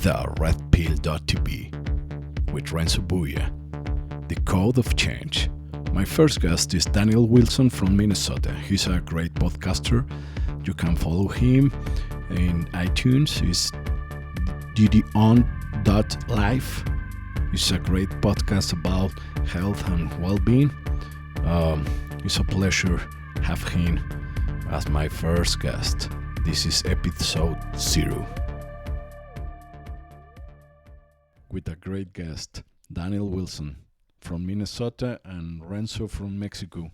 TheRedPill.tv with Renzo Buja, the code of change. My first guest is Daniel Wilson from Minnesota. He's a great podcaster. You can follow him in iTunes. It's ddon.life. It's a great podcast about health and well-being. It's a pleasure to have him as my first guest. This is episode 0. With a great guest, Daniel Wilson from Minnesota and Renzo from Mexico.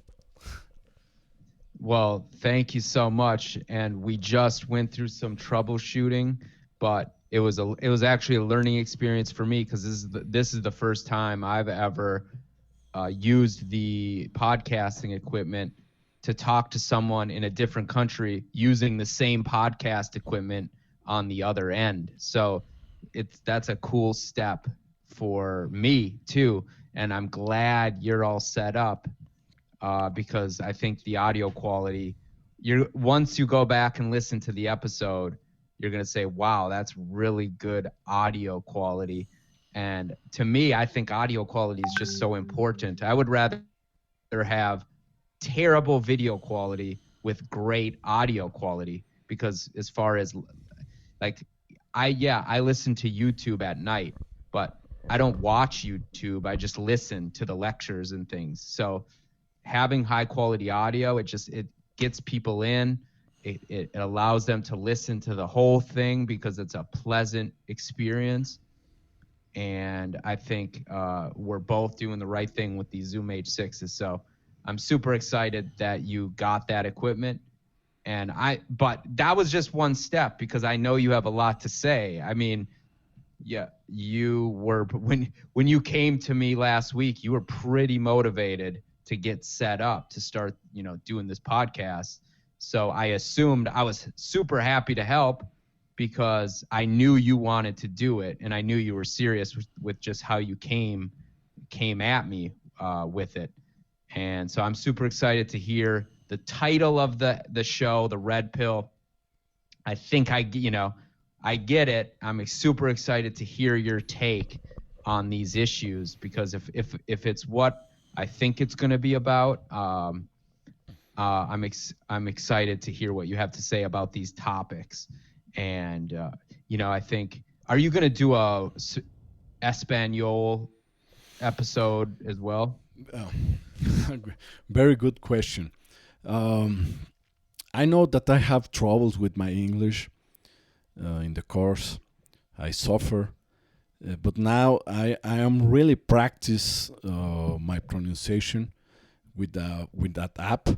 Well, thank you so much. And we just went through some troubleshooting, but it was actually a learning experience for me because this is the first time I've ever used the podcasting equipment to talk to someone in a different country using the same podcast equipment on the other end. So that's a cool step for me too. And I'm glad you're all set up because I think the audio quality, once you go back and listen to the episode, you're going to say, wow, that's really good audio quality. And to me, I think audio quality is just so important. I would rather have terrible video quality with great audio quality, because as far as like, I listen to YouTube at night, but I don't watch YouTube. I just listen to the lectures and things. So having high quality audio, it gets people in. It allows them to listen to the whole thing because it's a pleasant experience. And I think we're both doing the right thing with these Zoom H6s. So I'm super excited that you got that equipment. But that was just one step because I know you have a lot to say. I mean, yeah, you were, when you came to me last week, you were pretty motivated to get set up to start, doing this podcast. So I assumed I was super happy to help because I knew you wanted to do it, and I knew you were serious with just how you came at me with it. And so I'm super excited to hear the title of the show, The Red Pill. I think I get it. I'm super excited to hear your take on these issues because if it's what I think it's going to be about, I'm excited to hear what you have to say about these topics. And I think, are you going to do a Espanol episode as well? Very good question. I know that I have troubles with my English in the course. I suffer, but now I am really practice my pronunciation with that app.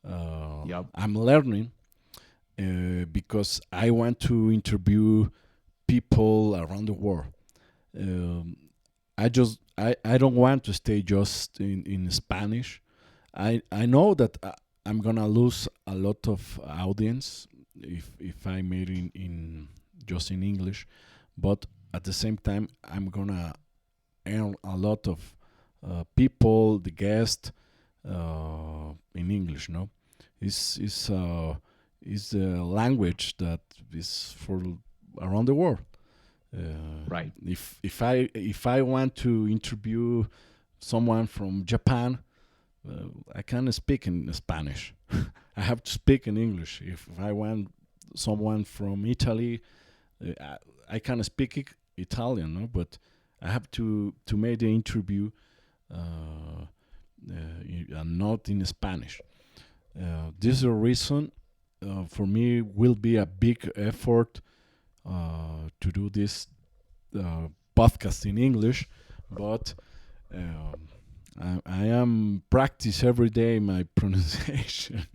Yep. I'm learning because I want to interview people around the world. I don't want to stay just in Spanish. I know that I'm gonna lose a lot of audience if I made in just in English, but at the same time I'm gonna earn a lot of people, the guests in English. No, is the language that is for around the world. Right. If I want to interview someone from Japan, I can't speak in Spanish. I have to speak in English. If I want someone from Italy, I can speak Italian, no? But I have to make the interview not in Spanish. This is a reason for me will be a big effort to do this podcast in English, but I am practice every day my pronunciation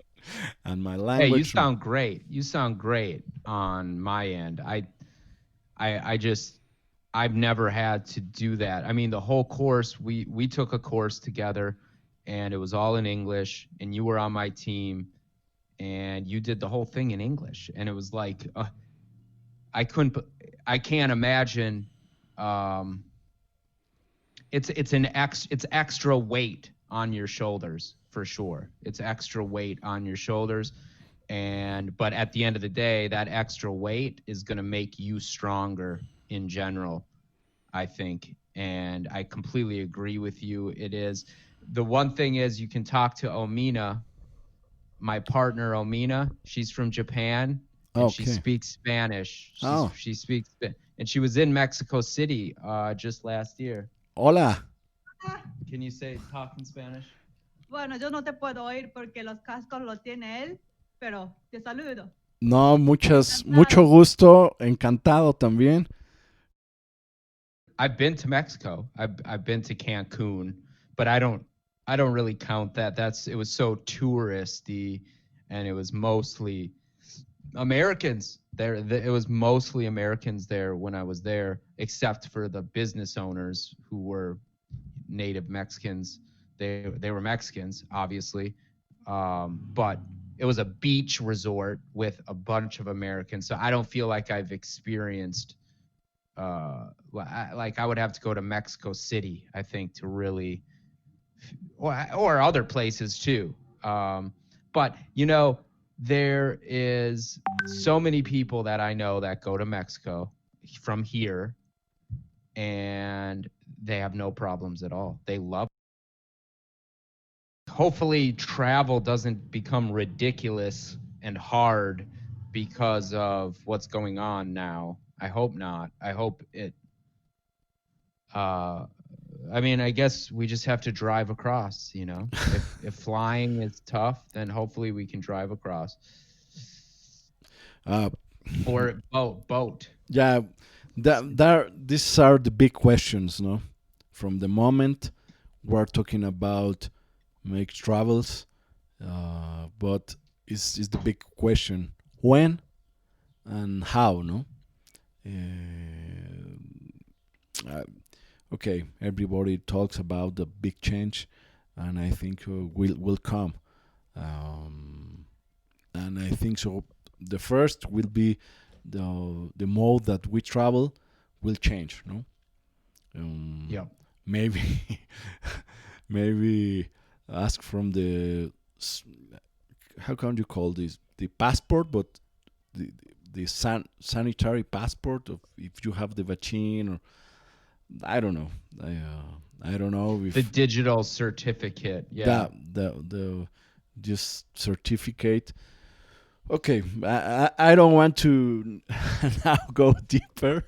and my language. Hey, you sound great. You sound great on my end. I've never had to do that. I mean, the whole course, we took a course together and it was all in English, and you were on my team and you did the whole thing in English. And it was like, I can't imagine. It's extra weight on your shoulders for sure. It's extra weight on your shoulders. But at the end of the day, that extra weight is going to make you stronger in general, I think. And I completely agree with you. It is. The one thing is you can talk to Omina, my partner Omina. She's from Japan and she Okay. speaks Spanish. Oh, She speaks and she was in Mexico City just last year. hola. Can you say talk in Spanish? Bueno, yo no te puedo oír porque los cascos los tiene él, pero te saludo. No, mucho Encantado. gusto. Encantado también. I've been to Mexico. I've been to Cancun, but I don't really count that. It was so touristy, and it was mostly Americans there. It was mostly Americans there when I was there, except for the business owners who were native Mexicans. They were Mexicans, obviously, but it was a beach resort with a bunch of Americans. So I don't feel like I've experienced like I would have to go to Mexico City, I think, to really, or other places too. But there is so many people that I know that go to Mexico from here, and they have no problems at all. They love. Hopefully, travel doesn't become ridiculous and hard because of what's going on now. I hope not. I hope it uh, I mean, I guess we just have to drive across, If flying is tough, then hopefully we can drive across. Uh, Or boat. yeah, these are the big questions, no? From the moment we're talking about make travels, but is the big question when and how, no? Uh, okay, everybody talks about the big change, and I think will come. Um, and I think so. The first will be the mode that we travel will change. No, Yep. maybe maybe ask from the how can you call this the passport, but the sanitary passport of if you have the vaccine or I don't know. I don't know The if digital certificate. Yeah. that the this certificate. Okay, I don't want to now go deeper,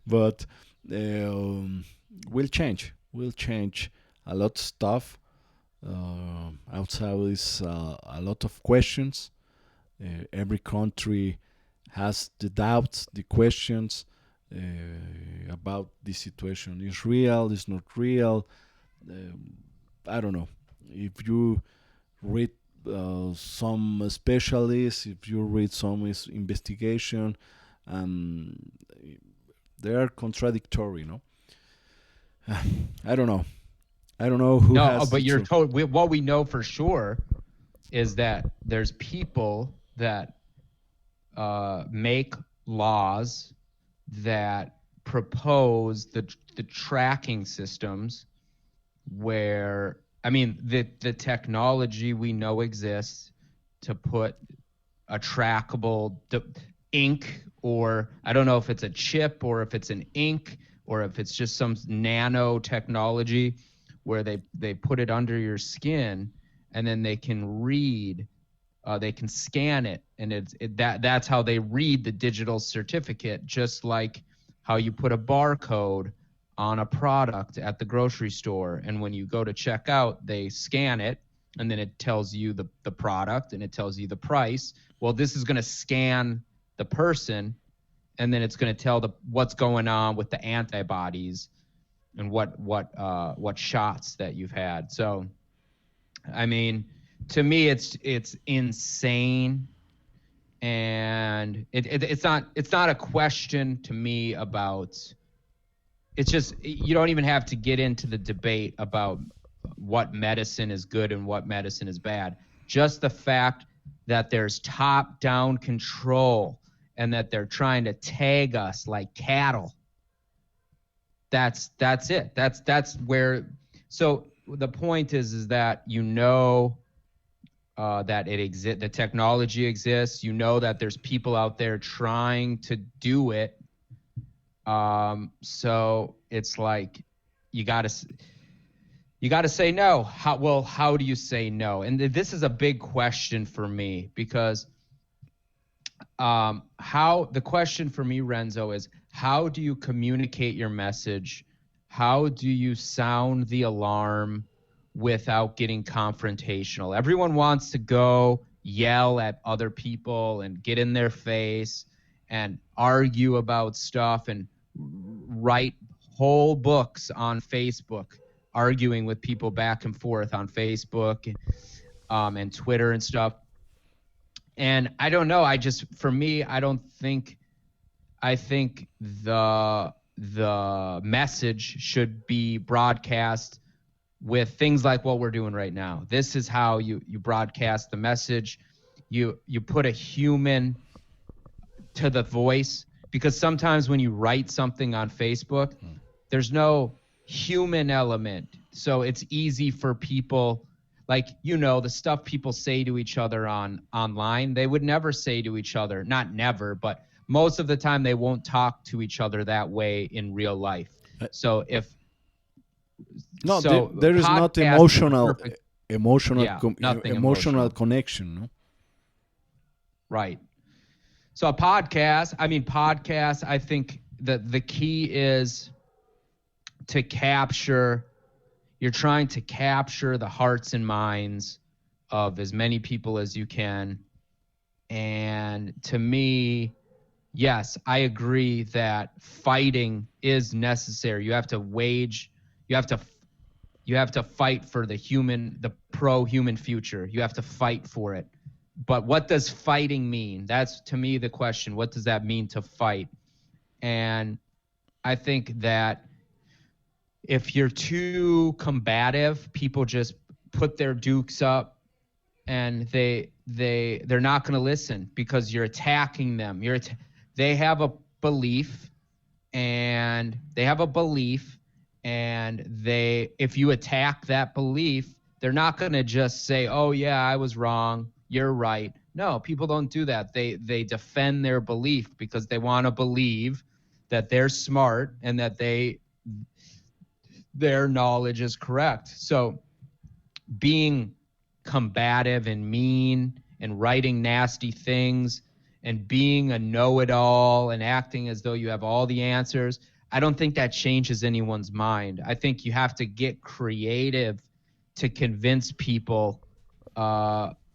but um, we'll change. We'll change a lot of stuff. Outside is a lot of questions. Every country has the doubts, the questions about this situation. Is real? Is not real? Um, I don't know. If you read some specialists, if you read some investigation, um, they are contradictory. No, I don't know. I don't know who No, has the but you're truth. told. What we know for sure is that there's people that make laws that propose the tracking systems where I mean the technology we know exists to put a trackable ink, or I don't know if it's a chip or if it's an ink or if it's just some nano technology where they put it under your skin and then they can read, they can scan it, and that's how they read the digital certificate, just like how you put a barcode on a product at the grocery store, and when you go to check out, they scan it, and then it tells you the product and it tells you the price. Well, this is going to scan the person, and then it's going to tell what's going on with the antibodies and what shots that you've had. So I mean, to me, it's insane, and it's not a question to me about. It's just you don't even have to get into the debate about what medicine is good and what medicine is bad. Just the fact that there's top-down control and that they're trying to tag us like cattle. That's it. That's where. So the point is that that it exists, the technology exists. That there's people out there trying to do it, So it's like you got to you got to say no. How do you say no? And this is a big question for me because how the question for me, Renzo, is how do you communicate your message? How do you sound the alarm without getting confrontational? Everyone wants to go yell at other people and get in their face and argue about stuff and write whole books on Facebook arguing with people back and forth on Facebook and Twitter and stuff. And I don't know. For me, I think the message should be broadcast with things like what we're doing right now. This is how you broadcast the message. You put a human to the voice, because sometimes when you write something on Facebook, there's no human element. So it's easy for people, like, the stuff people say to each other online, they would never say to each other, not never, but most of the time they won't talk to each other that way in real life. Uh, So if no, so there is not podcast is perfect. Yeah, nothing emotional emotional. connection. No? Right. So a podcast, I think that the key is to capture, you're trying to capture the hearts and minds of as many people as you can. And to me, yes, I agree that fighting is necessary. You have to you have to fight for the pro-human future. You have to fight for it. But what does fighting mean? That's, to me, the question. What does that mean to fight? And I think that if you're too combative, people just put their dukes up and they're not going to listen because you're attacking them. They have a belief, and if you attack that belief, they're not going to just say, "Oh yeah, I was wrong, you're right." No, people don't do that. They defend their belief because they want to believe that they're smart and that their knowledge is correct. So being combative and mean and writing nasty things and being a know-it-all and acting as though you have all the answers, I don't think that changes anyone's mind. I think you have to get creative to convince people.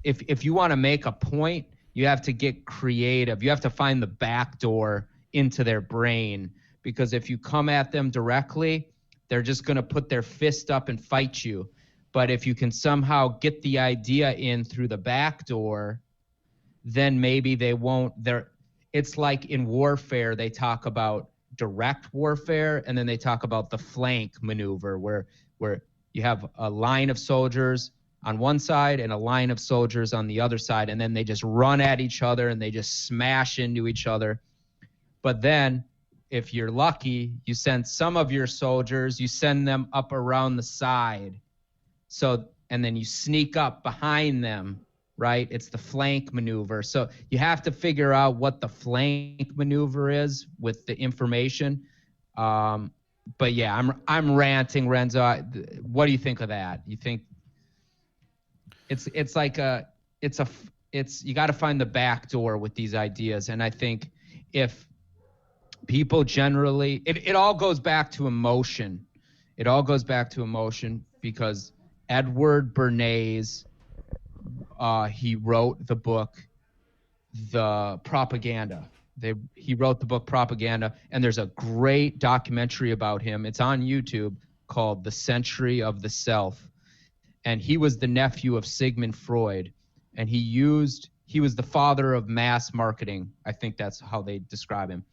If you want to make a point, you have to get creative. You have to find the back door into their brain, because if you come at them directly, they're just going to put their fist up and fight you. But if you can somehow get the idea in through the back door, then maybe they won't. It's like in warfare, they talk about direct warfare, and then they talk about the flank maneuver, where you have a line of soldiers on one side and a line of soldiers on the other side, and then they just run at each other and they just smash into each other. But then if you're lucky, you send some of your soldiers, you send them up around the side. And then you sneak up behind them, right? It's the flank maneuver. So you have to figure out what the flank maneuver is with the information. But yeah, I'm ranting, Renzo. What do you think of that? You think it's you got to find the back door with these ideas. And I think if people generally, it all goes back to emotion. It all goes back to emotion because Edward Bernays, he wrote the book, The Propaganda. He wrote the book Propaganda, and there's a great documentary about him. It's on YouTube called The Century of the Self. And he was the nephew of Sigmund Freud, and he was the father of mass marketing. I think that's how they describe him.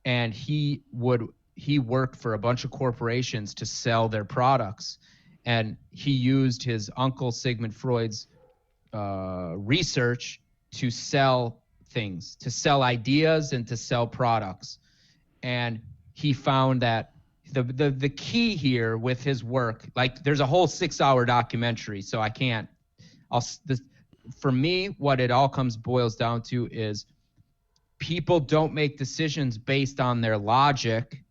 And he worked for a bunch of corporations to sell their products. And he used his uncle Sigmund Freud's research to sell things, to sell ideas and to sell products. And he found that the key here with his work, like there's a whole 6-hour documentary, so for me, what it all boils down to is people don't make decisions based on their logic,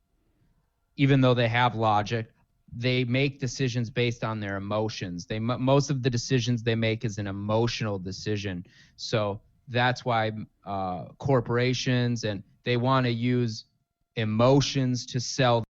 even though they have logic. They make decisions based on their emotions. Most of the decisions they make is an emotional decision. So that's why corporations, and they want to use emotions to sell